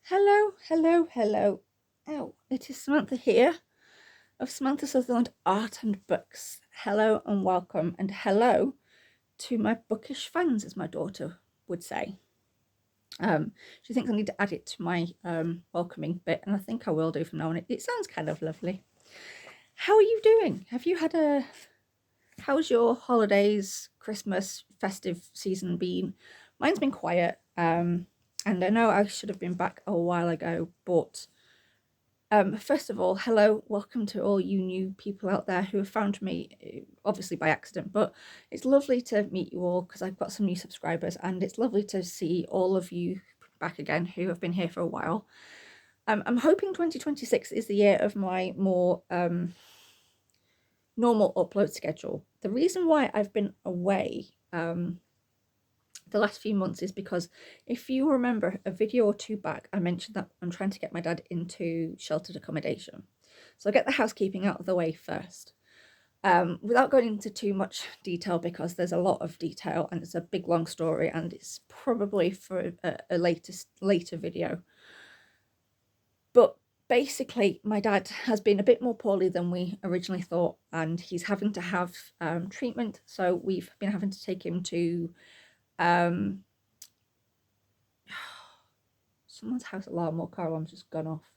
Hello, hello, hello. Oh, it is Samantha here of Samantha Sutherland Art and Books. Hello and welcome, and hello to my bookish fans, as my daughter would say. She thinks I need to add it to my welcoming bit, and I think I will do from now on. It sounds kind of lovely. How are you doing? How's your holidays, Christmas, festive season been? Mine's been quiet. And I know I should have been back a while ago, but first of all, hello, welcome to all you new people out there who have found me, obviously by accident, but it's lovely to meet you all because I've got some new subscribers, and it's lovely to see all of you back again who have been here for a while. I'm hoping 2026 is the year of my more normal upload schedule. The reason why I've been away the last few months is because, if you remember a video or two back, I mentioned that I'm trying to get my dad into sheltered accommodation. So I'll get the housekeeping out of the way first. Without going into too much detail, because there's a lot of detail and it's a big long story, and it's probably for a later video. But basically, my dad has been a bit more poorly than we originally thought, and he's having to have treatment. So we've been having to take him to someone's house alarm or car alarm's just gone off.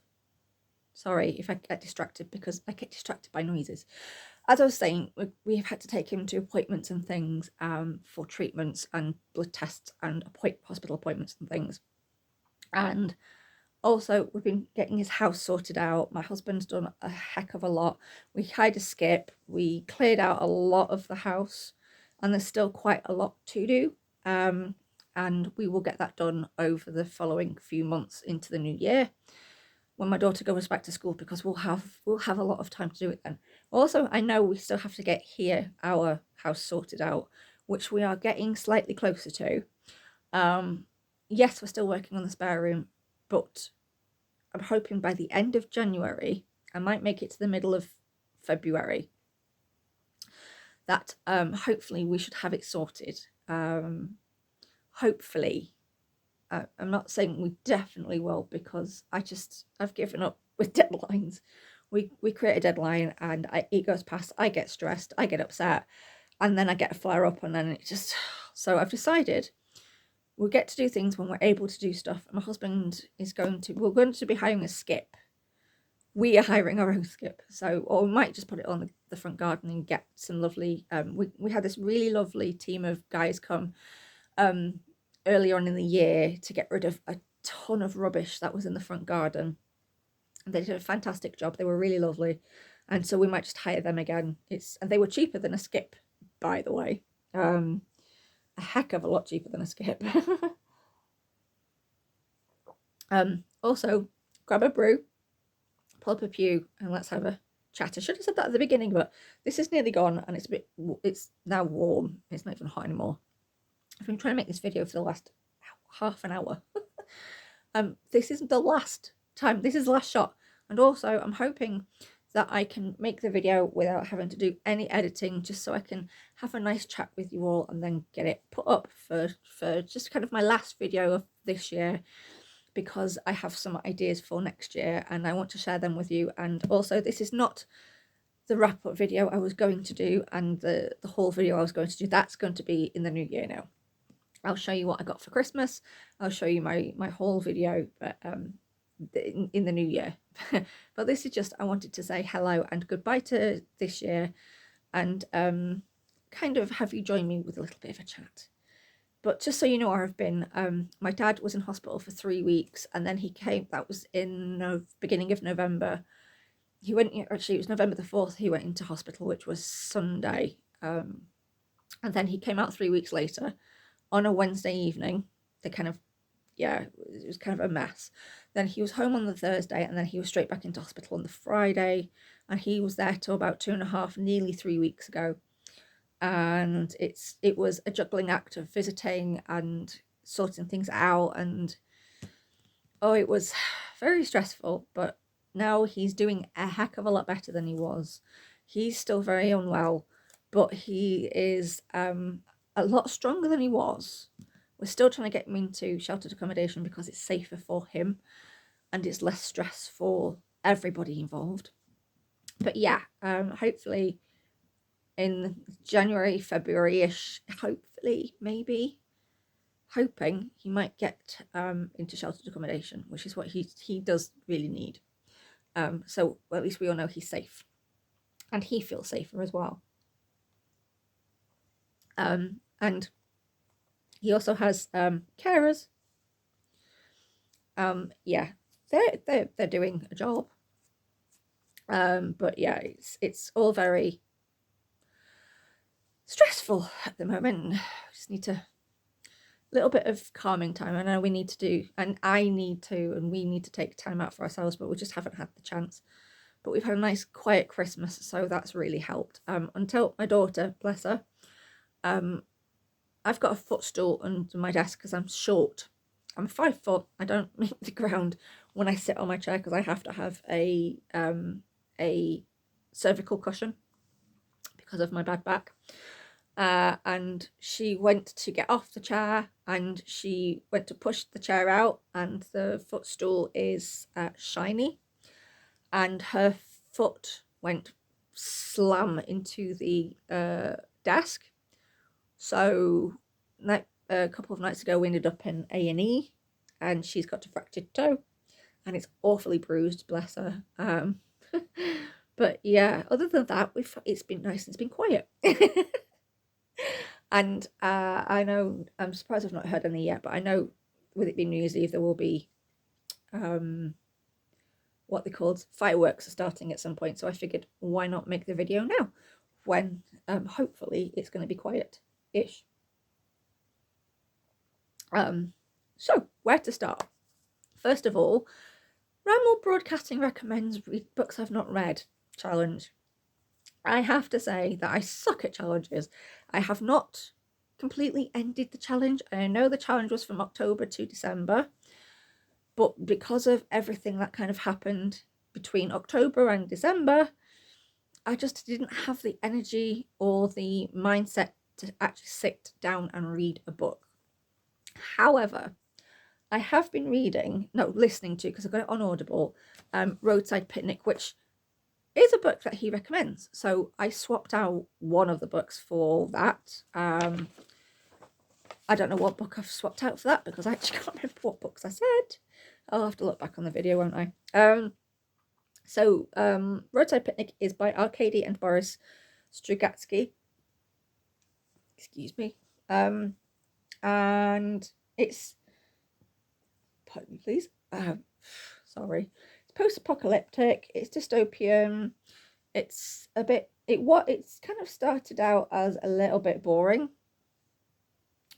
Sorry if I get distracted, because I get distracted by noises. As I was saying, we've had to take him to appointments and things for treatments and blood tests and hospital appointments and things. And also, we've been getting his house sorted out. My husband's done a heck of a lot. We hired a skip. We cleared out a lot of the house, and there's still quite a lot to do. And we will get that done over the following few months into the new year, when my daughter goes back to school, because we'll have a lot of time to do it then. Also, I know we still have to get our house sorted out, which we are getting slightly closer to. Yes, we're still working on the spare room, but I'm hoping by the end of January, I might make it to the middle of February, that hopefully we should have it sorted. Hopefully. I'm not saying we definitely will, because I've given up with deadlines. We create a deadline, and it goes past, I get stressed, I get upset, and then I get a flare up, and then it just... So I've decided we'll get to do things when we're able to do stuff. My husband is we're going to be hiring a skip. We are hiring our own skip. So, or we might just put it on the front garden and get some lovely, we had this really lovely team of guys come earlier on in the year to get rid of a ton of rubbish that was in the front garden. They did a fantastic job. They were really lovely, and so we might just hire them again. And they were cheaper than a skip, by the way. A heck of a lot cheaper than a skip. Also, grab a brew, pull up a pew, and let's have a chat. I should have said that at the beginning, but this is nearly gone, and it's now warm. It's not even hot anymore. I've been trying to make this video for the last half an hour. This isn't the last time. This is the last shot. And also, I'm hoping that I can make the video without having to do any editing, just so I can have a nice chat with you all and then get it put up for just kind of my last video of this year, because I have some ideas for next year and I want to share them with you. And also, this is not the wrap-up video I was going to do, and the whole video I was going to do, that's going to be in the new year now. I'll show you what I got for Christmas. I'll show you my whole video, but in the new year. But this is just, I wanted to say hello and goodbye to this year, and kind of have you join me with a little bit of a chat. But just so you know where I've been, my dad was in hospital for 3 weeks, and then he came, that was in the beginning of November. He went, actually it was November the 4th, he went into hospital, which was Sunday. And then he came out 3 weeks later on a Wednesday evening. It was kind of a mess. Then he was home on the Thursday, and then he was straight back into hospital on the Friday, and he was there till about 2.5, nearly 3 weeks ago. And it was a juggling act of visiting and sorting things out, and it was very stressful. But now he's doing a heck of a lot better than he was. He's still very unwell, but he is a lot stronger than he was. We're still trying to get him into sheltered accommodation because it's safer for him and it's less stress for everybody involved. But yeah, hopefully in January, February-ish, hopefully, maybe, hoping he might get into sheltered accommodation, which is what he does really need. So well, at least we all know he's safe, and he feels safer as well. And he also has carers. Yeah, they're doing a job. But yeah, it's all very stressful at the moment. We just need a little bit of calming time. I know we need to do, and I need to, and we need to take time out for ourselves, but we just haven't had the chance. But we've had a nice quiet Christmas, so that's really helped. Until my daughter, bless her, I've got a footstool under my desk because I'm short. I'm 5 foot. I don't make the ground when I sit on my chair because I have to have a cervical cushion because of my bad back. And she went to get off the chair and she went to push the chair out, and the footstool is shiny, and her foot went slam into the desk. So a couple of nights ago we ended up in A&E, and she's got a fractured toe and it's awfully bruised, bless her. But yeah, other than that, it's been nice and it's been quiet. And I know, I'm surprised I've not heard any yet, but I know with it being New Year's Eve there will be what they called fireworks are starting at some point, so I figured why not make the video now when hopefully it's going to be quiet-ish. So where to start? First of all, Rammel Broadcasting recommends read books I've not read challenge. I have to say that I suck at challenges. I have not completely ended the challenge. I know the challenge was from October to December, but because of everything that kind of happened between October and December, I just didn't have the energy or the mindset to actually sit down and read a book. However, I have been listening to, because I've got it on Audible, Roadside Picnic, which is a book that he recommends. So I swapped out one of the books for that. I don't know what book I've swapped out for that because I actually can't remember what books I said. I'll have to look back on the video, won't I? Roadside Picnic is by Arkady and Boris Strugatsky. Excuse me. And it's, pardon me please, sorry, it's post-apocalyptic, it's dystopian, it's a bit, it's kind of started out as a little bit boring,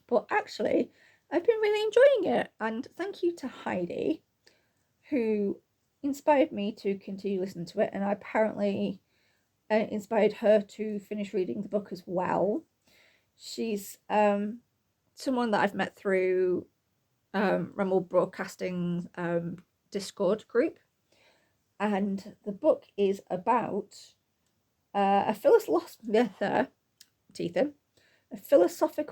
but actually I've been really enjoying it, and thank you to Heidi who inspired me to continue listening to it, and I apparently inspired her to finish reading the book as well. She's someone that I've met through Rammel Broadcasting Discord group, and the book is about a philosophical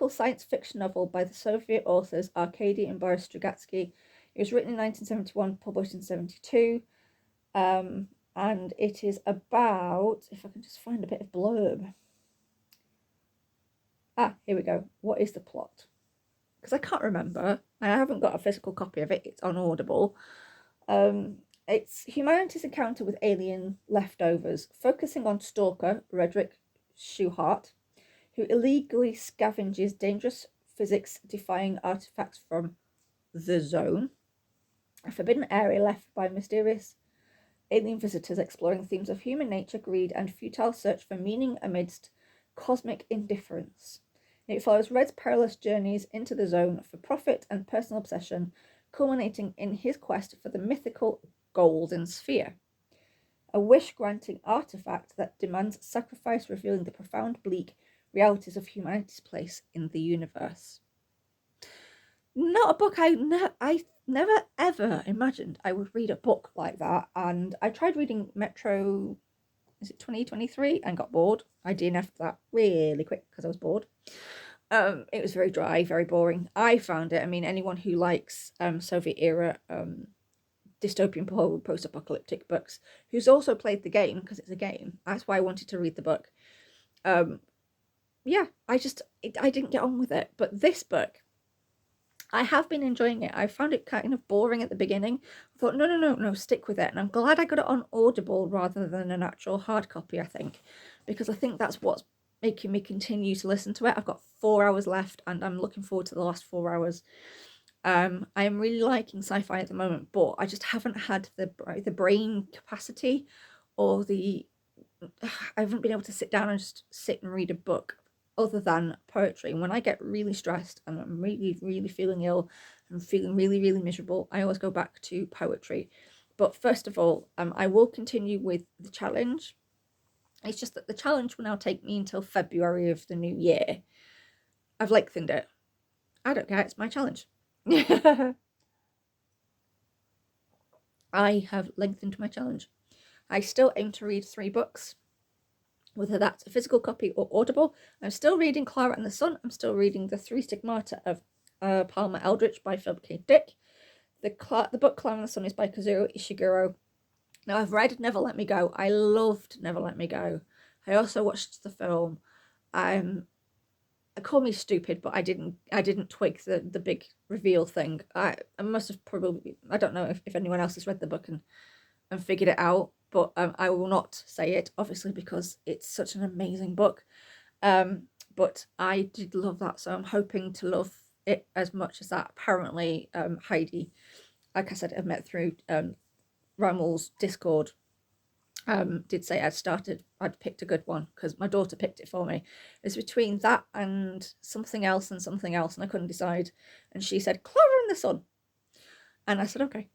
science fiction novel by the Soviet authors Arkady and Boris Strugatsky. It was written in 1971, published in 1972, and it is about, if I can just find a bit of blurb. Here we go. What is the plot? Because I can't remember. I haven't got a physical copy of it. It's on Audible. It's humanity's encounter with alien leftovers, focusing on stalker Redrick Schuhart, who illegally scavenges dangerous physics-defying artifacts from the Zone, a forbidden area left by mysterious alien visitors exploring themes of human nature, greed, and futile search for meaning amidst cosmic indifference. It follows Red's perilous journeys into the Zone for profit and personal obsession, culminating in his quest for the mythical Golden Sphere, a wish-granting artifact that demands sacrifice, revealing the profound, bleak realities of humanity's place in the universe. Not a book I never ever imagined I would read a book like that, and I tried reading Metro, is it 2023, and got bored. I DNF'd that really quick because I was bored. It was very dry, very boring. I found it. I mean, anyone who likes Soviet era dystopian post-apocalyptic books, who's also played the game, because it's a game, that's why I wanted to read the book. Yeah, I didn't get on with it. But this book, I have been enjoying it. I found it kind of boring at the beginning. I thought, no, stick with it. And I'm glad I got it on Audible rather than an actual hard copy, I think. Because I think that's what's making me continue to listen to it. I've got 4 hours left and I'm looking forward to the last 4 hours. I am really liking sci-fi at the moment, but I just haven't had the brain capacity or I haven't been able to sit down and just sit and read a book other than poetry. And when I get really stressed and I'm really feeling ill and feeling really miserable, I always go back to poetry. But first of all, I will continue with the challenge. It's just that the challenge will now take me until February of the new year. I've lengthened it. I don't care, it's my challenge. I have lengthened my challenge. I still aim to read 3 books, whether that's a physical copy or Audible. I'm still reading Clara and the Sun. I'm still reading The Three Stigmata of Palmer Eldritch by Philip K. Dick. The book Clara and the Sun is by Kazuo Ishiguro. Now, I've read Never Let Me Go. I loved Never Let Me Go. I also watched the film. Call me stupid, but I didn't twig the big reveal thing. I must have probably, I don't know if anyone else has read the book and figured it out, but I will not say it, obviously, because it's such an amazing book. But I did love that, so I'm hoping to love it as much as that. Apparently, Heidi, like I said, I've met through Rammel's Discord, did say I'd picked a good one, because my daughter picked it for me. It's between that and something else, and I couldn't decide. And she said, Clara and the Sun. And I said, okay.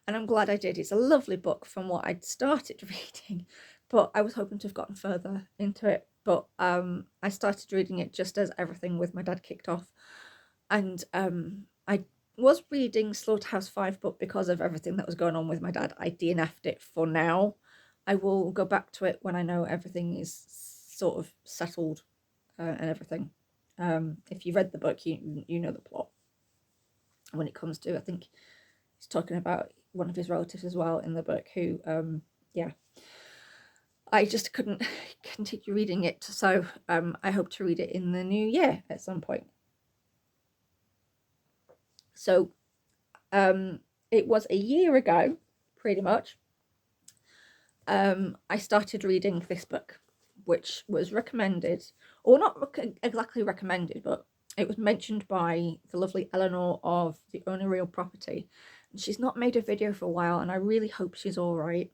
And I'm glad I did. It's a lovely book from what I'd started reading, but I was hoping to have gotten further into it. But I started reading it just as Everything with my dad kicked off. And I was reading Slaughterhouse-Five, but because of everything that was going on with my dad, I DNF'd it for now. I will go back to it when I know everything is sort of settled and everything. If you read the book, you know the plot. When it comes to, I think he's talking about one of his relatives as well in the book who, yeah, I just couldn't continue reading it. So I hope to read it in the new year at some point. So it was a year ago, pretty much, I started reading this book, which was recommended, or not exactly recommended, but it was mentioned by the lovely Eleanor of The Only Real Property. And she's not made a video for a while, and I really hope she's all right.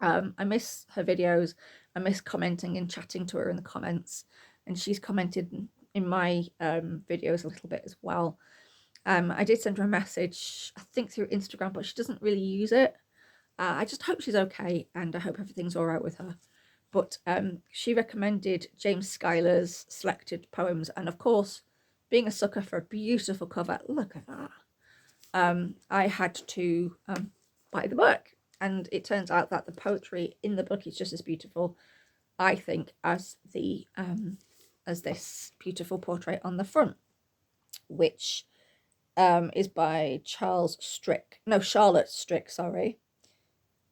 I miss her videos. I miss commenting and chatting to her in the comments, and she's commented in my videos a little bit as well. I did send her a message, I think through Instagram, but she doesn't really use it. I just hope she's okay, and I hope everything's all right with her. But she recommended James Schuyler's selected poems, and of course, being a sucker for a beautiful cover, look at that, I had to buy the book. And it turns out that the poetry in the book is just as beautiful, I think, as this beautiful portrait on the front, which is by Charlotte Strick, sorry.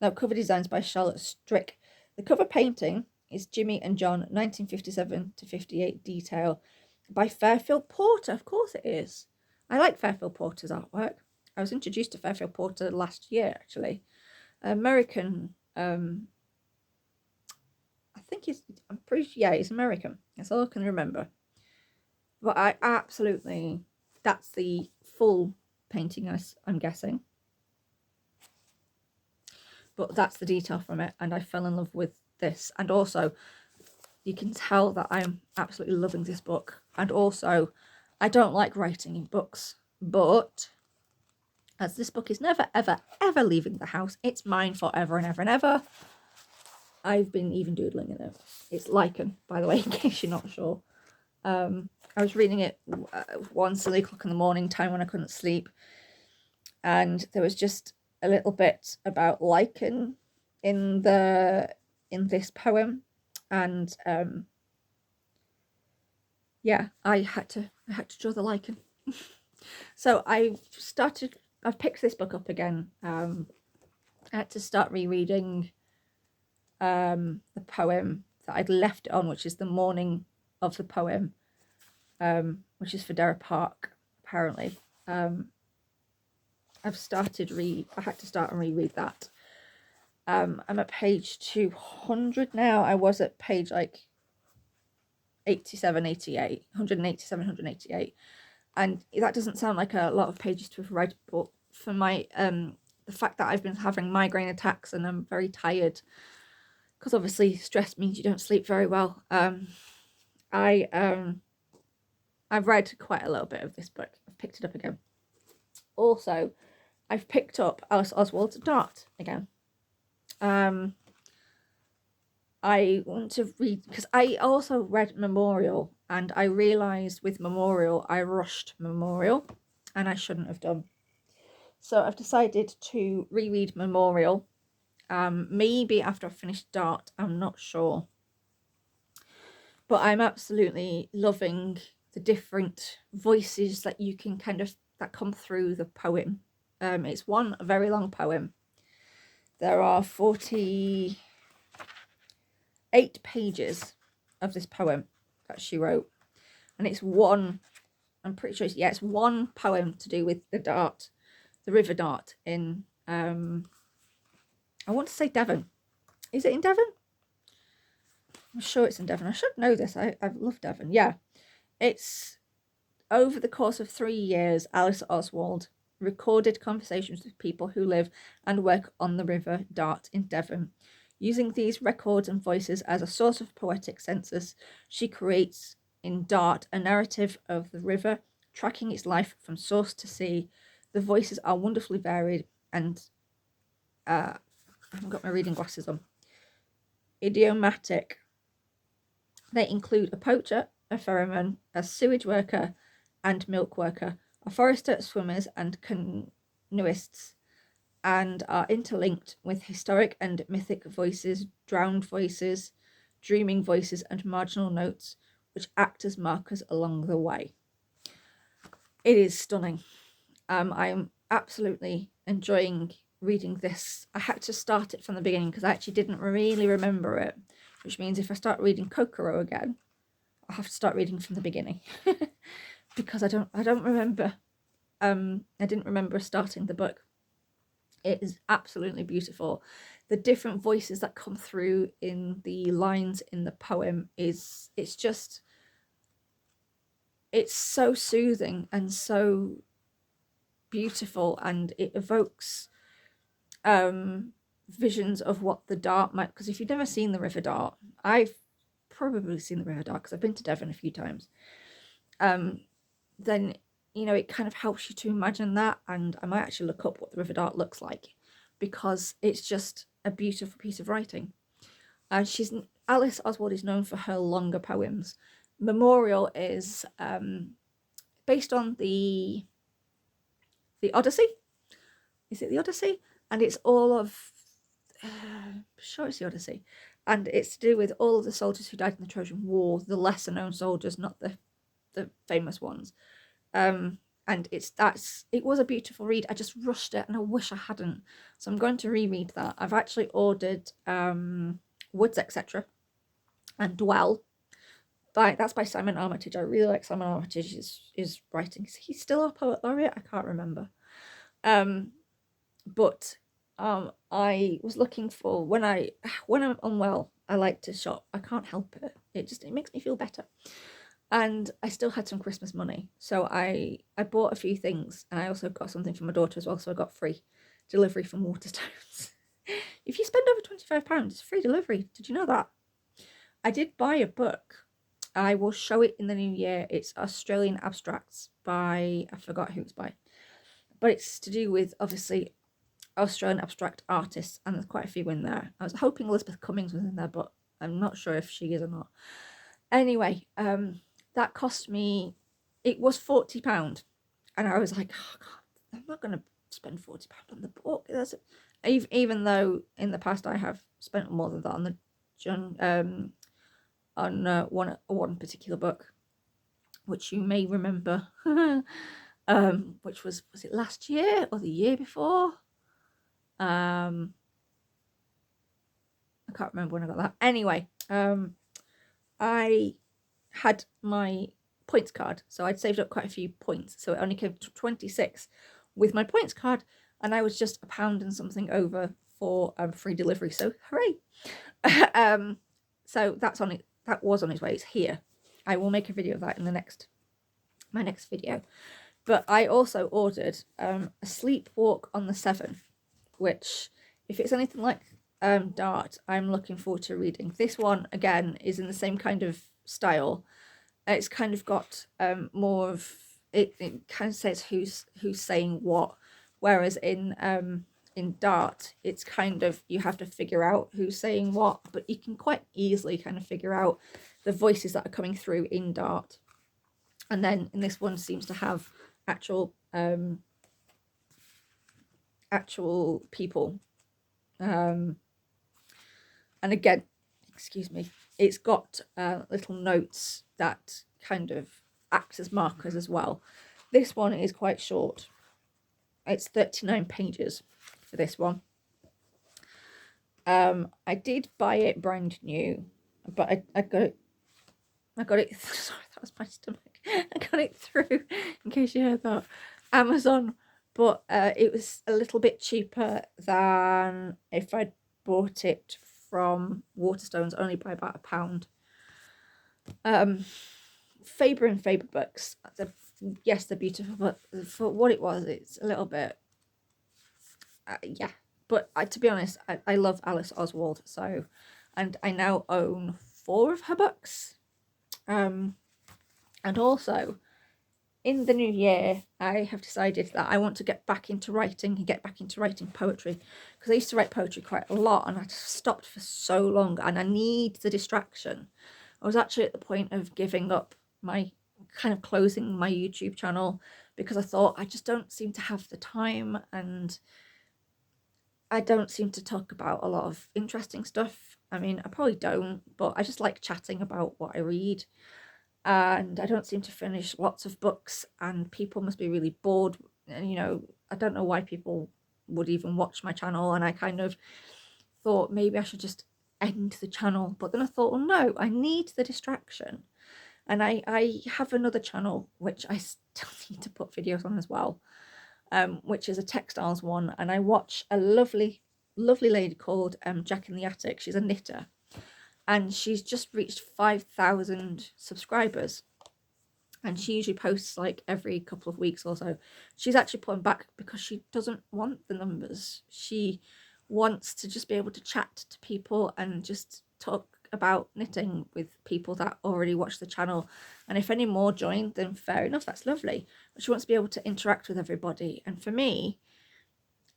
No, cover designs by Charlotte Strick. The cover painting is Jimmy and John, 1957 to 58 detail, by Fairfield Porter. Of course it is. I like Fairfield Porter's artwork. I was introduced to Fairfield Porter last year, actually. American, I think he's American. That's all I can remember. But I absolutely, that's the full painting, I'm guessing. But that's the detail from it, and I fell in love with this. And also, you can tell that I'm absolutely loving this book. And also, I don't like writing in books, but as this book is never, ever, ever leaving the house, it's mine forever and ever and ever. I've been even doodling in it. It's Lichen, by the way, in case you're not sure. I was reading it one silly o'clock in the morning, time when I couldn't sleep, and there was just a little bit about lichen in this poem, and yeah, I had to draw the lichen. So I've picked this book up again. I had to start rereading the poem that I'd left on, which is the morning of the poem, which is for Dara Park, apparently. I had to start and reread that. I'm at page 200 now. I was at page like 87, 88, 187, 188. And that doesn't sound like a lot of pages to have read, but for my the fact that I've been having migraine attacks and I'm very tired, because obviously stress means you don't sleep very well. I've read quite a little bit of this book. I've picked it up again. Also, I've picked up Alice Oswald's Dart again. I want to read, because I also read Memorial, and I realised with Memorial I rushed Memorial and I shouldn't have done. So I've decided to reread Memorial, maybe after I've finished Dart, I'm not sure. But I'm absolutely loving the different voices that you can that come through the poem. It's a very long poem. There are 48 pages of this poem that she wrote, and it's one, I'm pretty sure it's one poem to do with the Dart, the River Dart in I want to say Devon. Is it in Devon? I'm sure it's in Devon. I should know this. I love Devon. Yeah, it's over the course of 3 years, Alice Oswald recorded conversations with people who live and work on the River Dart in Devon. Using these records and voices as a source of poetic census, she creates in Dart a narrative of the river, tracking its life from source to sea. The voices are wonderfully varied and I haven't got my reading glasses on. Idiomatic. They include a poacher, a ferryman, a sewage worker and milk worker, a forester, swimmers and canoeists, and are interlinked with historic and mythic voices, drowned voices, dreaming voices and marginal notes, which act as markers along the way. It is stunning. I'm absolutely enjoying reading this. I had to start it from the beginning because I actually didn't really remember it, which means if I start reading Kokoro again, I'll have to start reading from the beginning because I don't remember. I didn't remember starting the book. It is absolutely beautiful. The different voices that come through in the lines in the poem it's so soothing and so beautiful, and it evokes visions of what the Dart might, because if you've never seen the River Dart, I've probably seen the River Dart because I've been to Devon a few times, then it kind of helps you to imagine that, and I might actually look up what the River Dart looks like because it's just a beautiful piece of writing. Alice Oswald is known for her longer poems. Memorial is based on the Odyssey. Is it the Odyssey? And it's all of I'm sure it's the Odyssey, and it's to do with all of the soldiers who died in the Trojan War, the lesser known soldiers, not the famous ones. And it was a beautiful read. I just rushed it and I wish I hadn't, so I'm going to reread that. I've actually ordered Woods Etc. and Dwell. That's by Simon Armitage. I really like Simon Armitage's writing. Is he still a Poet Laureate? I can't remember. But I was looking for, when I'm unwell, I like to shop. I can't help it. It makes me feel better. And I still had some Christmas money, so I bought a few things, and I also got something for my daughter as well, so I got free delivery from Waterstones. If you spend over £25, it's free delivery. Did you know that? I did buy a book. I will show it in the new year. It's Australian Abstracts by, I forgot who it's by, but it's to do with, obviously, Australian abstract artists, and there's quite a few in there. I was hoping Elizabeth Cummings was in there, but I'm not sure if she is or not. Anyway, that cost me, it was £40, and I was like, oh God, I'm not going to spend £40 on the book. Even though in the past I have spent more than that on one particular book. which you may remember, which was it last year or the year before? I can't remember when I got that. Anyway, I had my points card, so I'd saved up quite a few points, so it only came to 26 with my points card, and I was just £1 and something over for free delivery, so hooray. So that's on it. That was on its way. It's here. I will make a video of that in the my next video. But I also ordered a Sleepwalk on the Seven, which, if it's anything like Dart, I'm looking forward to reading. This one again is in the same kind of style. It's kind of got more of it kind of says who's saying what, whereas in Dart it's kind of, you have to figure out who's saying what, but you can quite easily kind of figure out the voices that are coming through in Dart. And then in this one seems to have actual people, and again, excuse me, it's got little notes that kind of act as markers as well. This one is quite short. It's 39 pages for this one. I did buy it brand new, but I got it sorry, that was my stomach. I got it through, in case you heard that, Amazon, but it was a little bit cheaper than if I'd bought it from Waterstones, only by about £1. Faber and Faber books, yes, they're beautiful, but for what it was, it's a little bit yeah. But to be honest, I love Alice Oswald, so, and I now own 4 of her books. And also, in the new year, I have decided that I want to get back into writing and get back into writing poetry, because I used to write poetry quite a lot and I stopped for so long, and I need the distraction. I was actually at the point of giving up my, kind of closing my YouTube channel, because I thought I just don't seem to have the time, and I don't seem to talk about a lot of interesting stuff. I mean, I probably don't, but I just like chatting about what I read. And I don't seem to finish lots of books, and people must be really bored. And, you know, I don't know why people would even watch my channel, and I kind of thought maybe I should just end the channel. But then I thought, well, no, I need the distraction. And I have another channel, which I still need to put videos on as well, which is a textiles one. And I watch a lovely, lovely lady called Jack in the Attic. She's a knitter. And she's just reached 5,000 subscribers, and she usually posts like every couple of weeks or so. She's actually pulling back because she doesn't want the numbers. She wants to just be able to chat to people and just talk about knitting with people that already watch the channel. And if any more join, then fair enough, that's lovely. But she wants to be able to interact with everybody. And for me,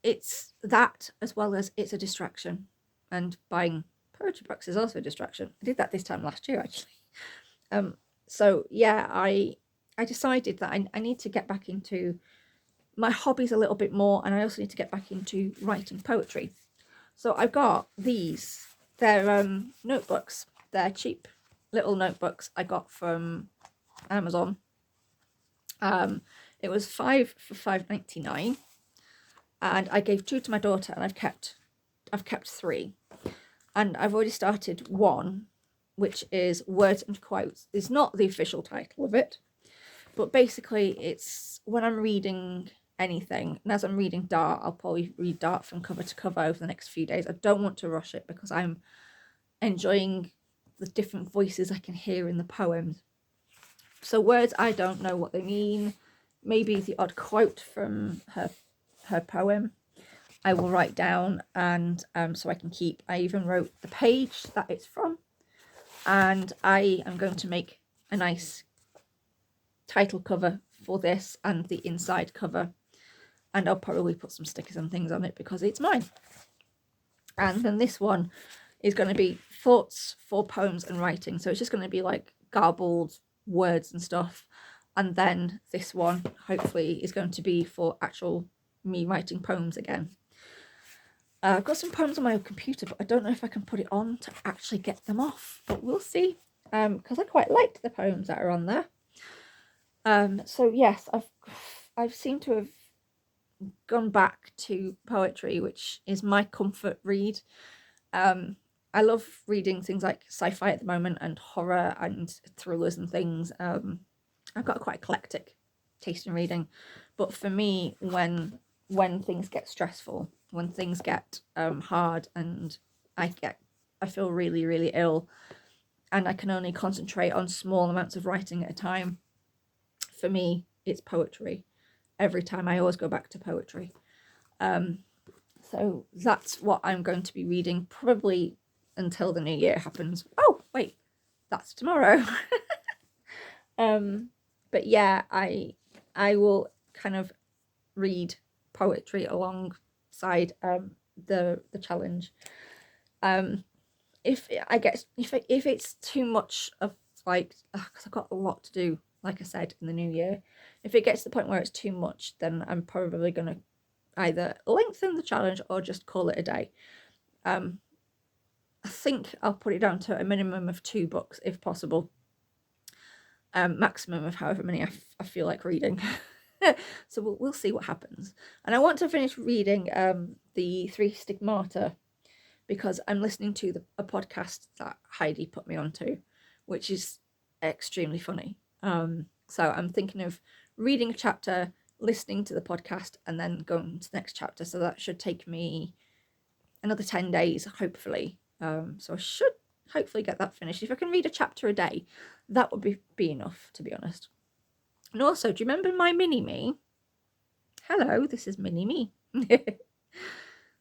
it's that, as well as it's a distraction. And buying poetry books is also a distraction. I did that this time last year, actually. So yeah, I decided that I need to get back into my hobbies a little bit more, and I also need to get back into writing poetry. So I've got these. They're notebooks. They're cheap little notebooks I got from Amazon. It was 5 for £5.99, and I gave 2 to my daughter, and I've kept 3. And I've already started one, which is Words and Quotes. It's not the official title of it, but basically it's when I'm reading anything, and as I'm reading Dart, I'll probably read Dart from cover to cover over the next few days. I don't want to rush it because I'm enjoying the different voices I can hear in the poems. So words, I don't know what they mean. Maybe the odd quote from her poem I will write down, and so I can keep. I even wrote the page that it's from, and I am going to make a nice title cover for this and the inside cover, and I'll probably put some stickers and things on it because it's mine. And then this one is going to be thoughts for poems and writing, so it's just going to be like garbled words and stuff. And then this one hopefully is going to be for actual me writing poems again. I've got some poems on my computer, but I don't know if I can put it on to actually get them off, but we'll see, because I quite liked the poems that are on there. So yes, I've seemed to have gone back to poetry, which is my comfort read. I love reading things like sci-fi at the moment, and horror and thrillers and things. I've got a quite eclectic taste in reading, but for me, when things get stressful, when things get hard, and I feel really, really ill, and I can only concentrate on small amounts of writing at a time, for me, it's poetry. Every time I always go back to poetry. So that's what I'm going to be reading probably until the new year happens. Oh, wait, that's tomorrow. But yeah, I will kind of read poetry alongside the challenge. If it's too much of like, because I've got a lot to do, like I said, in the new year, if it gets to the point where it's too much, then I'm probably gonna either lengthen the challenge or just call it a day. I think I'll put it down to a minimum of 2 books if possible. Maximum of however many I feel like reading. So we'll see what happens. And I want to finish reading the 3 Stigmata, because I'm listening to a podcast that Heidi put me onto, which is extremely funny. So I'm thinking of reading a chapter, listening to the podcast, and then going to the next chapter. So that should take me another 10 days, hopefully. So I should hopefully get that finished. If I can read a chapter a day, that would be enough, to be honest. And also, do you remember my mini-me? Hello, this is mini-me.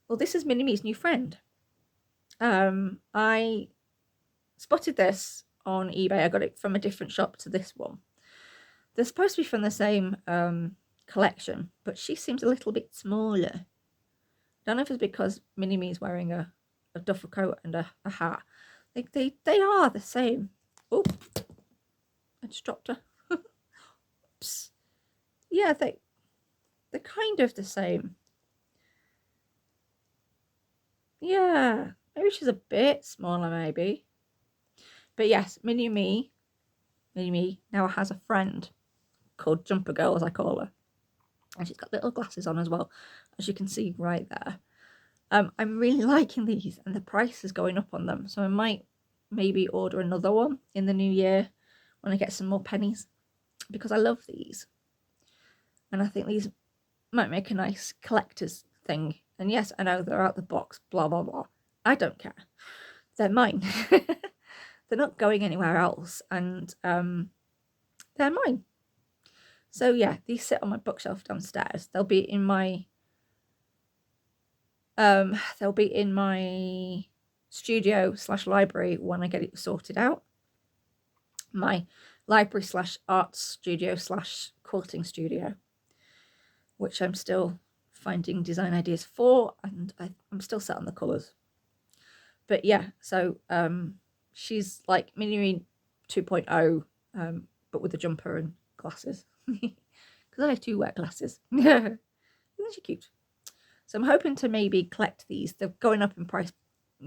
Well, this is mini-me's new friend. I spotted this on eBay. I got it from a different shop to this one. They're supposed to be from the same collection, but she seems a little bit smaller. Don't know if it's because mini-me is wearing a duffel coat and a hat. They are the same. Oh, I just dropped her. Oops. Yeah, they're kind of the same. Yeah, maybe she's a bit smaller, maybe. But yes, mini-me now has a friend called Jumper Girl, as I call her. And she's got little glasses on as well, as you can see right there. I'm really liking these, and the price is going up on them. So I might maybe order another one in the new year when I get some more pennies, because I love these. And I think these might make a nice collector's thing. And yes, I know they're out the box, blah, blah, blah. I don't care. They're mine. They're not going anywhere else, and they're mine. So yeah, these sit on my bookshelf downstairs. They'll be in my studio / library when I get it sorted out. My library / art studio / quilting studio, which I'm still finding design ideas for, and I'm still set on the colours. But yeah, so she's like mini 2.0, but with a jumper and glasses, because I do wear glasses. Isn't she cute? So I'm hoping to maybe collect these. They're going up in price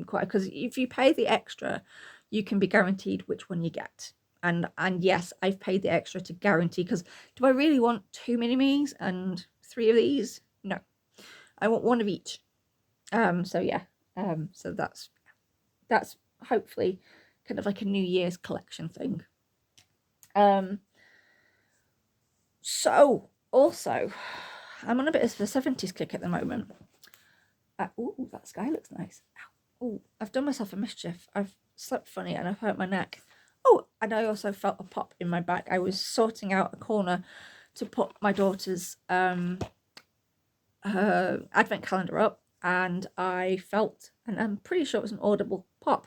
quite, because if you pay the extra, you can be guaranteed which one you get. And yes, I've paid the extra to guarantee, because do I really want 2 mini-me's and 3 of these? No, I want 1 of each. So yeah, so that's hopefully kind of like a New Year's collection thing. So also, I'm on a bit of a 70s kick at the moment. Oh, that sky looks nice. Oh, I've done myself a mischief. I've slept funny and I've hurt my neck. Oh, and I also felt a pop in my back. I was sorting out a corner to put my daughter's advent calendar up, and I felt, and I'm pretty sure it was an audible pop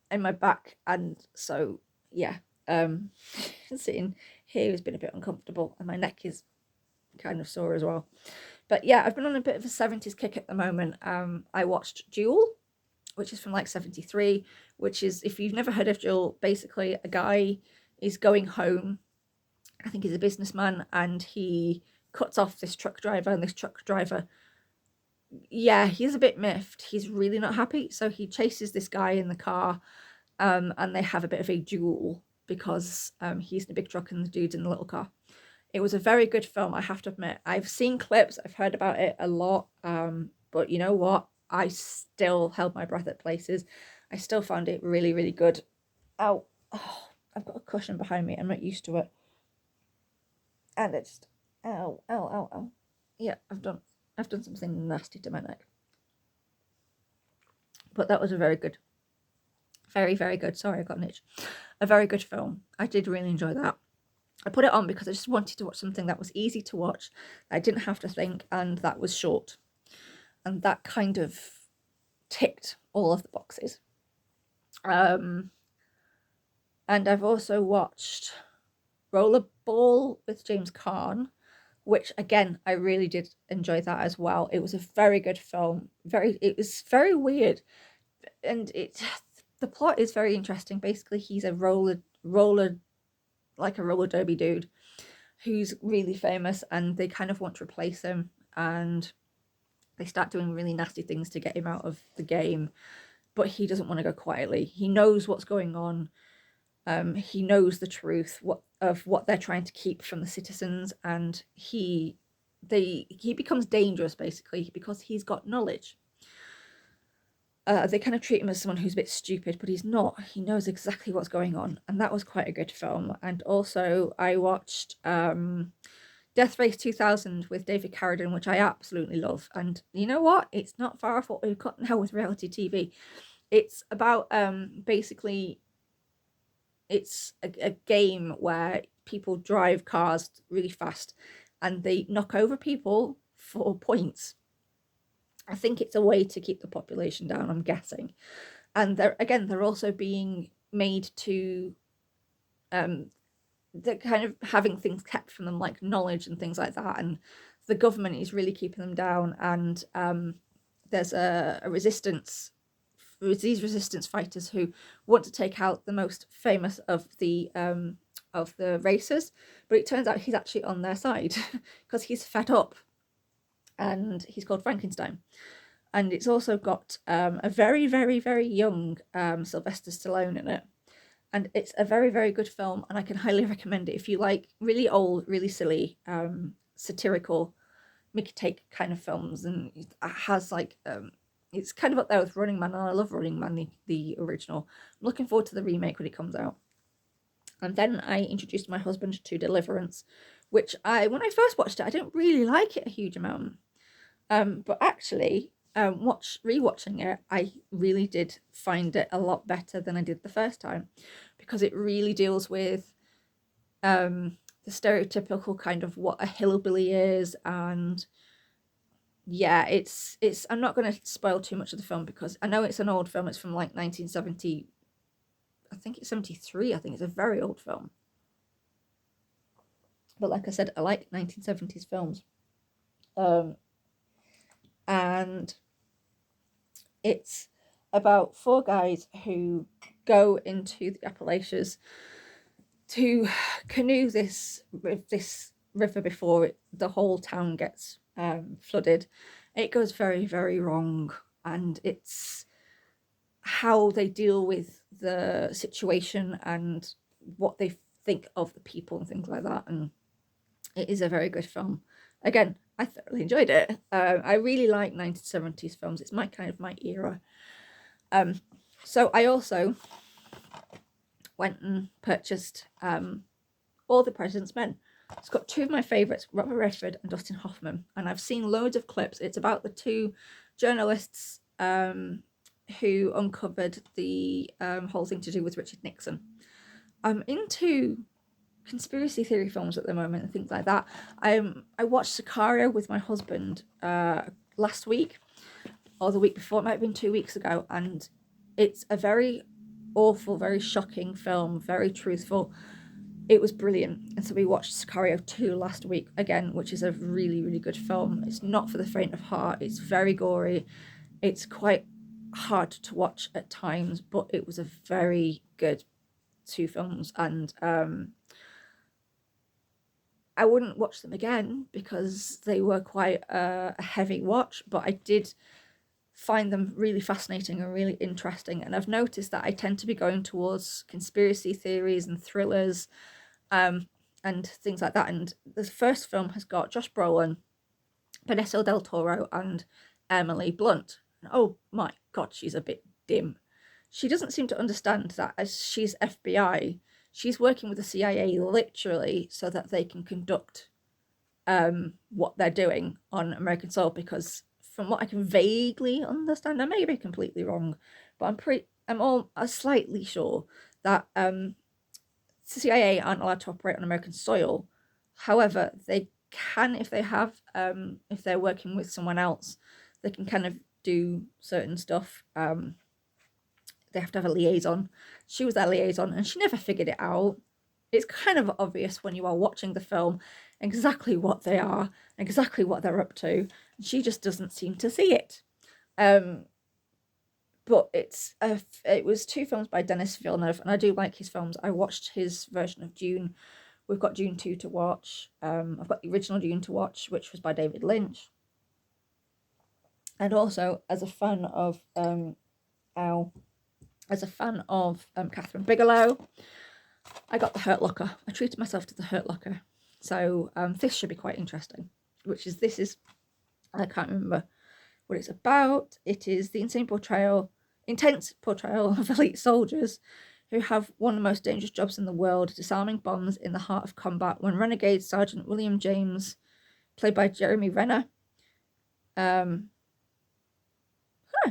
in my back. And so yeah, sitting here has been a bit uncomfortable, and my neck is kind of sore as well. But yeah, I've been on a bit of a 70s kick at the moment. I watched Duel, which is from like 73, which is, if you've never heard of Duel, basically a guy is going home. I think he's a businessman, and he cuts off this truck driver, and this truck driver, yeah, he's a bit miffed. He's really not happy. So he chases this guy in the car, and they have a bit of a duel, because he's in a big truck and the dude's in the little car. It was a very good film, I have to admit. I've seen clips, I've heard about it a lot, but you know what? I still held my breath at places. I still found it really, really good. Ow. Oh, I've got a cushion behind me. I'm not used to it. And it's just, ow, ow, ow, ow. Yeah, I've done something nasty to my neck. But that was a very good, very, very good. Sorry, I got an itch. A very good film. I did really enjoy that. I put it on because I just wanted to watch something that was easy to watch. I didn't have to think, and that was short. And that kind of ticked all of the boxes. And I've also watched Rollerball with James Caan, which again, I really did enjoy that as well. It was a very good film. It was very weird. And the plot is very interesting. Basically, he's a roller derby dude who's really famous, and they kind of want to replace him, and they start doing really nasty things to get him out of the game, but he doesn't want to go quietly. He knows what's going on. He knows the truth of what they're trying to keep from the citizens, and he becomes dangerous basically because he's got knowledge. They kind of treat him as someone who's a bit stupid, but he's not. He knows exactly what's going on, and that was quite a good film. And also, I watched Death Race 2000 with David Carradine, which I absolutely love. And you know what? It's not far off what we've got now with reality TV. It's about basically, it's a game where people drive cars really fast and they knock over people for points. I think it's a way to keep the population down, I'm guessing. And they're also being made to, they're kind of having things kept from them, like knowledge and things like that. And the government is really keeping them down. And there's a resistance, these resistance fighters who want to take out the most famous of the racers. But it turns out he's actually on their side because he's fed up. And he's called Frankenstein. And it's also got a very, very, very young Sylvester Stallone in it. And it's a very, very good film, and I can highly recommend it if you like really old, really silly, satirical, Mickey take kind of films. And it has like, it's kind of up there with Running Man, and I love Running Man, the original. I'm looking forward to the remake when it comes out. And then I introduced my husband to Deliverance, which when I first watched it, I didn't really like it a huge amount. But actually, rewatching it, I really did find it a lot better than I did the first time, because it really deals with the stereotypical kind of what a hillbilly is. And yeah, it's I'm not going to spoil too much of the film because I know it's an old film. It's from like 1970, I think it's 73. I think it's a very old film. But like I said, I like 1970s films. And it's about 4 guys who go into the Appalachians to canoe this river before the whole town gets flooded. It goes very, very wrong, and it's how they deal with the situation and what they think of the people and things like that. And it is a very good film. Again, I thoroughly enjoyed it. I really like 1970s films. It's my era. So I also went and purchased All the President's Men. It's got 2 of my favourites, Robert Redford and Dustin Hoffman. And I've seen loads of clips. It's about the 2 journalists who uncovered the whole thing to do with Richard Nixon. I'm into conspiracy theory films at the moment and things like that. I watched Sicario with my husband last week, or the week before. It might have been 2 weeks ago, and it's a very awful, very shocking film, very truthful. It was brilliant. And so we watched Sicario 2 last week again, which is a really, really good film. It's not for the faint of heart. It's very gory. It's quite hard to watch at times, but it was a very good 2 films. And I wouldn't watch them again because they were quite a heavy watch, but I did find them really fascinating and really interesting. And I've noticed that I tend to be going towards conspiracy theories and thrillers, and things like that. And the first film has got Josh Brolin, Benicio del Toro, and Emily Blunt. And oh my God, she's a bit dim. She doesn't seem to understand that as she's FBI, she's working with the CIA literally so that they can conduct what they're doing on American soil, because from what I can vaguely understand, I may be completely wrong, but I'm slightly sure that CIA aren't allowed to operate on American soil. However, they can, if if they're working with someone else, they can kind of do certain stuff. They have to have a liaison. She was their liaison, and she never figured it out. It's kind of obvious when you are watching the film exactly what they are, exactly what they're up to. And she just doesn't seem to see it. But it was 2 films by Denis Villeneuve, and I do like his films. I watched his version of Dune. We've got Dune 2 to watch. I've got the original Dune to watch, which was by David Lynch. And also, as a fan of Catherine Bigelow, I got The Hurt Locker. I treated myself to The Hurt Locker. So this should be quite interesting. I can't remember what it's about. It is the intense portrayal of elite soldiers who have one of the most dangerous jobs in the world, disarming bombs in the heart of combat, when renegade Sergeant William James, played by Jeremy Renner,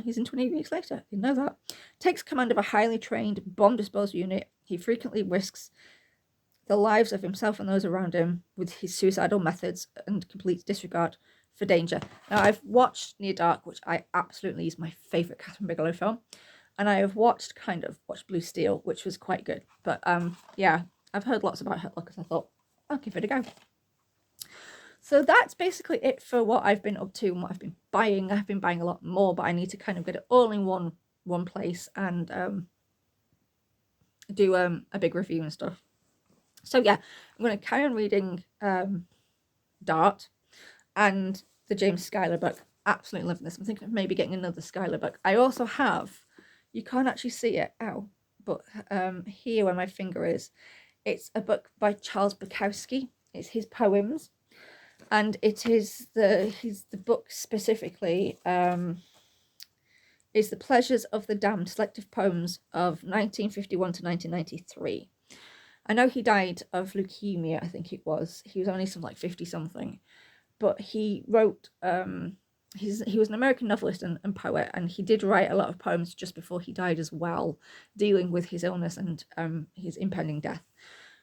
he's in 20 Weeks Later, didn't know that, takes command of a highly trained bomb disposal unit. He frequently risks the lives of himself and those around him with his suicidal methods and complete disregard for danger. Now, I've watched Near Dark, which I absolutely is my favourite Catherine Bigelow film, and I have watched Blue Steel, which was quite good. But yeah, I've heard lots about Hurt Locker, so I thought I'll give it a go. So that's basically it for what I've been up to and what I've been buying. I've been buying a lot more, but I need to kind of get it all in one place and do a big review and stuff. So yeah, I'm going to carry on reading Dart and the James Schuyler book. Absolutely loving this. I'm thinking of maybe getting another Schuyler book. I also have, you can't actually see it, but here where my finger is, it's a book by Charles Bukowski. It's his poems, and it is the book specifically is The Pleasures of the Damned, Selective Poems of 1951 to 1993. I know he died of leukemia, I think it was. He was only some like 50 something, but he wrote he was an American novelist and poet, and he did write a lot of poems just before he died as well, dealing with his illness and his impending death,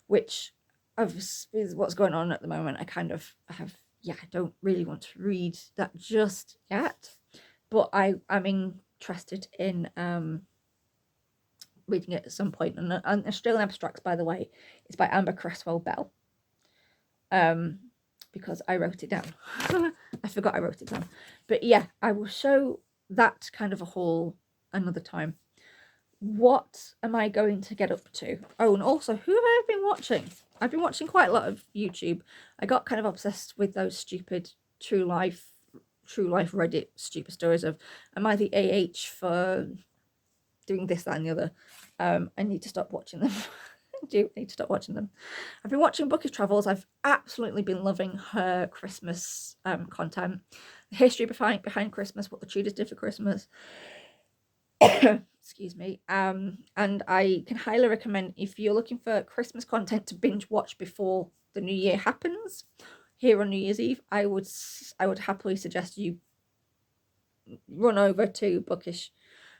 which with what's going on at the moment, I don't really want to read that just yet, but I'm interested in reading it at some point. And Australian Abstracts, by the way, is by Amber Cresswell Bell, because I wrote it down. I forgot I wrote it down. But yeah, I will show that kind of a haul another time. What am I going to get up to? Oh, and also, who have I been watching? I've been watching quite a lot of YouTube. I got kind of obsessed with those stupid true life Reddit stupid stories of, am I the AH for doing this, that, and the other? I need to stop watching them. I do need to stop watching them. I've been watching Bookish Travels. I've absolutely been loving her Christmas content. The history behind Christmas, what the Tudors did for Christmas. Excuse me. And I can highly recommend, if you're looking for Christmas content to binge watch before the new year happens, here on New Year's Eve, I would happily suggest you run over to Bookish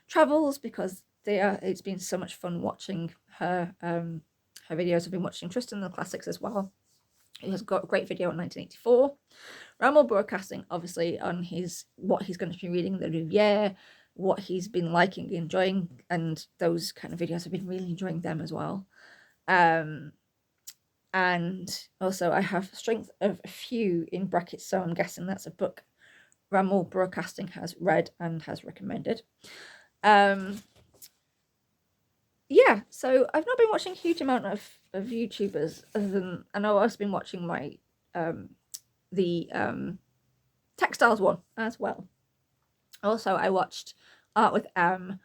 Travels, because it's been so much fun watching her videos. I've been watching Tristan the Classics as well. He has got a great video on 1984. Rammel Broadcasting, obviously, on what he's going to be reading in the new year, what he's been liking, enjoying, and those kind of videos. I've been really enjoying them as well. And also I have Strength of a Few in brackets, so I'm guessing that's a book Rammel Broadcasting has read and has recommended. Yeah, so I've not been watching a huge amount of YouTubers, other than, I know I've been watching my the textiles one as well. Also, I watched Art with M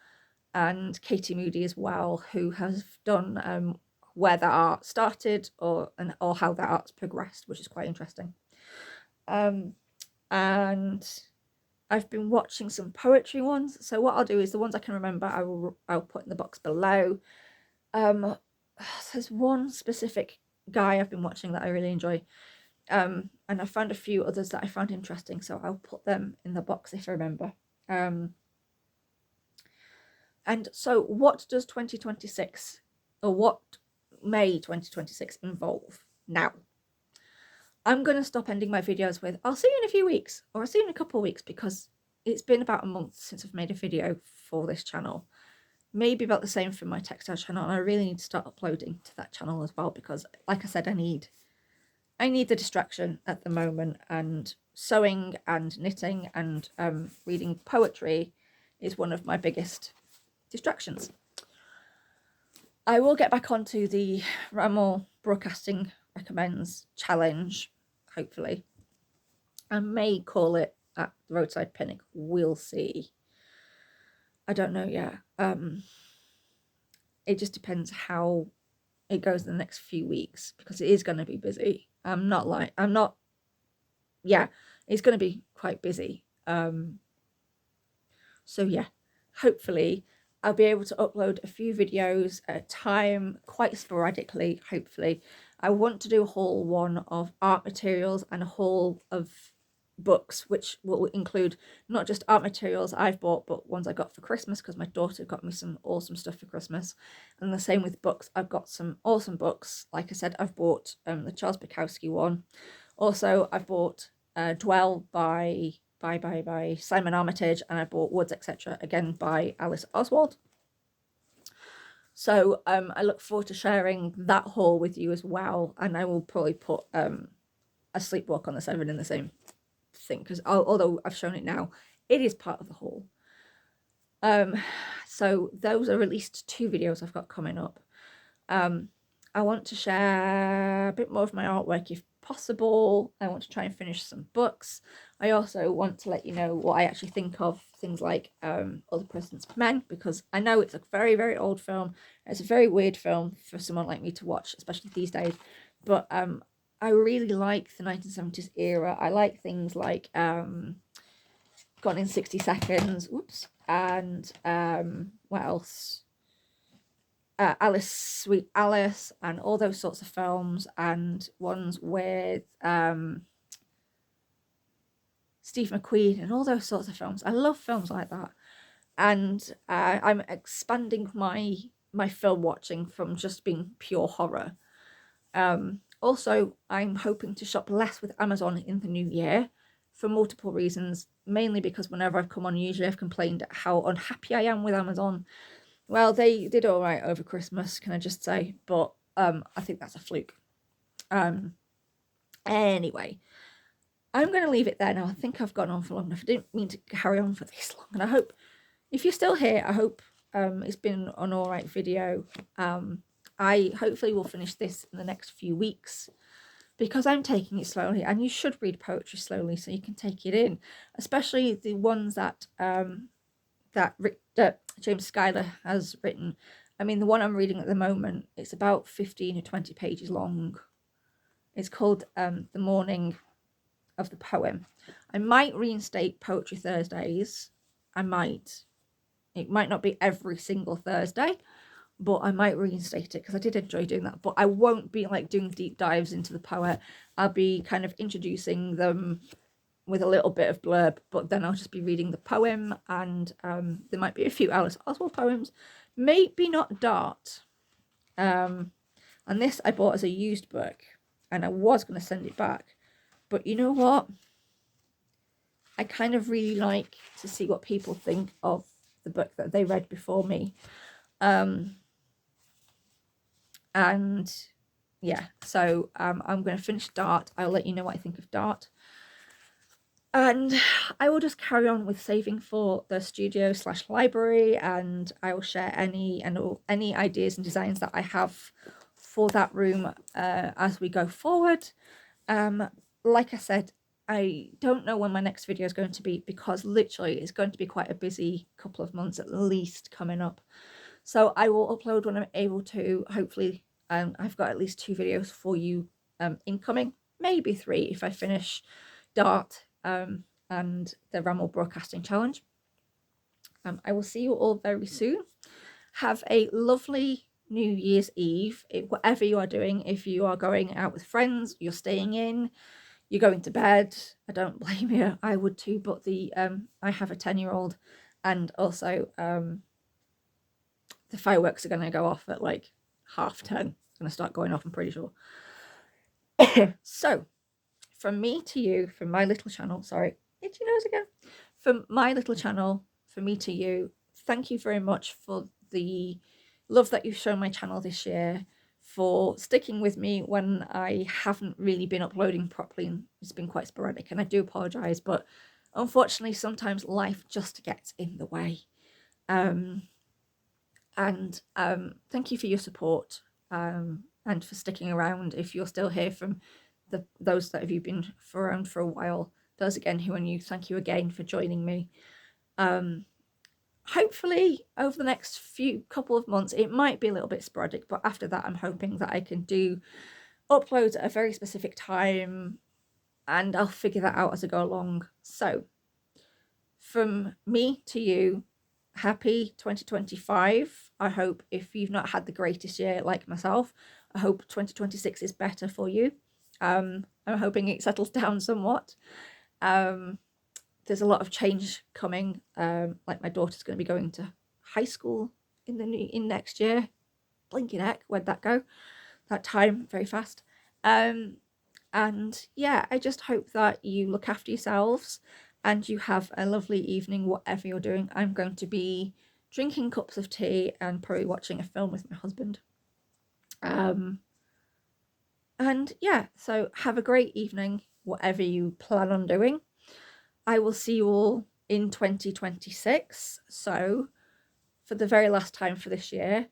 and Katie Moody as well, who has done where that art started or how that art's progressed, which is quite interesting. And I've been watching some poetry ones. So what I'll do is the ones I can remember, I'll put in the box below. There's one specific guy I've been watching that I really enjoy. And I found a few others that I found interesting, so I'll put them in the box if I remember. And so what does 2026, or what may 2026 involve now? I'm going to stop ending my videos with, I'll see you in a few weeks, or I'll see you in a couple of weeks, because it's been about a month since I've made a video for this channel. Maybe about the same for my textile channel, and I really need to start uploading to that channel as well, because like I said, I need the distraction at the moment, and sewing and knitting and reading poetry is one of my biggest distractions. I will get back onto the Rammel Broadcasting Recommends challenge, hopefully. I may call it at the Roadside Picnic. We'll see. I don't know yet. It just depends how it goes in the next few weeks, because it is going to be busy. Yeah, it's going to be quite busy. So yeah, hopefully I'll be able to upload a few videos at a time, quite sporadically, hopefully. I want to do a haul one of art materials and a haul of books, which will include not just art materials I've bought, but ones I got for Christmas, because my daughter got me some awesome stuff for Christmas. And the same with books. I've got some awesome books. Like I said, I've bought the Charles Bukowski one. Also, I've bought Dwell by Simon Armitage, and I bought Woods, etc., again by Alice Oswald. So I look forward to sharing that haul with you as well, and I will probably put a sleepwalk on the 7 in the same thing, because although I've shown it now, it is part of the haul. So those are at least 2 videos I've got coming up. I want to share a bit more of my artwork if possible. I want to try and finish some books. I also want to let you know what I actually think of things like All the President's Men, because I know it's a very, very old film. It's a very weird film for someone like me to watch, especially these days. But I really like the 1970s era. I like things like Gone in 60 Seconds. Oops. And what else? Alice, Sweet Alice, and all those sorts of films, and ones with Steve McQueen and all those sorts of films. I love films like that, and I'm expanding my film watching from just being pure horror. Also, I'm hoping to shop less with Amazon in the new year for multiple reasons, mainly because whenever I've come on, usually I've complained at how unhappy I am with Amazon. Well, they did all right over Christmas, can I just say, but I think that's a fluke. Anyway, I'm going to leave it there now. I think I've gone on for long enough. I didn't mean to carry on for this long, and I hope, if you're still here, I hope it's been an all right video. I hopefully will finish this in the next few weeks, because I'm taking it slowly, and you should read poetry slowly so you can take it in, especially the ones that James Schuyler has written. I mean, the one I'm reading at the moment, it's about 15 or 20 pages long. It's called The Morning of the Poem. I might reinstate Poetry Thursdays. I might. It might not be every single Thursday, but I might reinstate it, because I did enjoy doing that. But I won't be like doing deep dives into the poet. I'll be kind of introducing them with a little bit of blurb, but then I'll just be reading the poem, and there might be a few Alice Oswald poems, maybe not Dart. And this I bought as a used book, and I was going to send it back, but you know what? I kind of really like to see what people think of the book that they read before me. And yeah, so I'm going to finish Dart. I'll let you know what I think of Dart. And I will just carry on with saving for the studio/library, and I will share any ideas and designs that I have for that room as we go forward. Like I said, I don't know when my next video is going to be, because literally it's going to be quite a busy couple of months at least coming up. So I will upload when I'm able to. Hopefully I've got at least 2 videos for you incoming, maybe 3 if I finish Dart and the Rammel Broadcasting Challenge. I will see you all very soon. Have a lovely New Year's Eve, whatever you are doing. If you are going out with friends, you're staying in, you're going to bed, I don't blame you. I would too, but I have a 10-year-old, and also the fireworks are going to go off at like 10:30. It's going to start going off, I'm pretty sure. So from me to you, from my little channel, sorry, itchy nose again, from my little channel, from me to you, thank you very much for the love that you've shown my channel this year, for sticking with me when I haven't really been uploading properly, and it's been quite sporadic, and I do apologise, but unfortunately sometimes life just gets in the way. Thank you for your support, and for sticking around. If you're still here, from those that have been around for a while, those again who are new, thank you again for joining me. Hopefully over the next couple of months, it might be a little bit sporadic, but after that I'm hoping that I can do uploads at a very specific time, and I'll figure that out as I go along. So from me to you, happy 2025. I hope, if you've not had the greatest year like myself, I hope 2026 is better for you. I'm hoping it settles down somewhat. There's a lot of change coming. Like my daughter's going to be going to high school in next year. Blinking heck, where'd that go? That time, very fast. And yeah, I just hope that you look after yourselves and you have a lovely evening, whatever you're doing. I'm going to be drinking cups of tea and probably watching a film with my husband. And yeah, so have a great evening, whatever you plan on doing. I will see you all in 2026. So for the very last time for this year,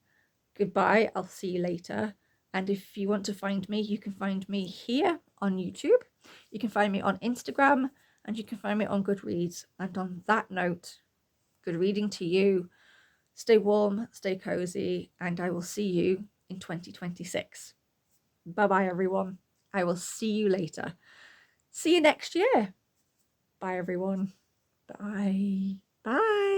goodbye. I'll see you later. And if you want to find me, you can find me here on YouTube. You can find me on Instagram, and you can find me on Goodreads. And on that note, good reading to you. Stay warm, stay cozy, and I will see you in 2026. Bye-bye, everyone. I will see you later. See you next year. Bye, everyone. Bye. Bye.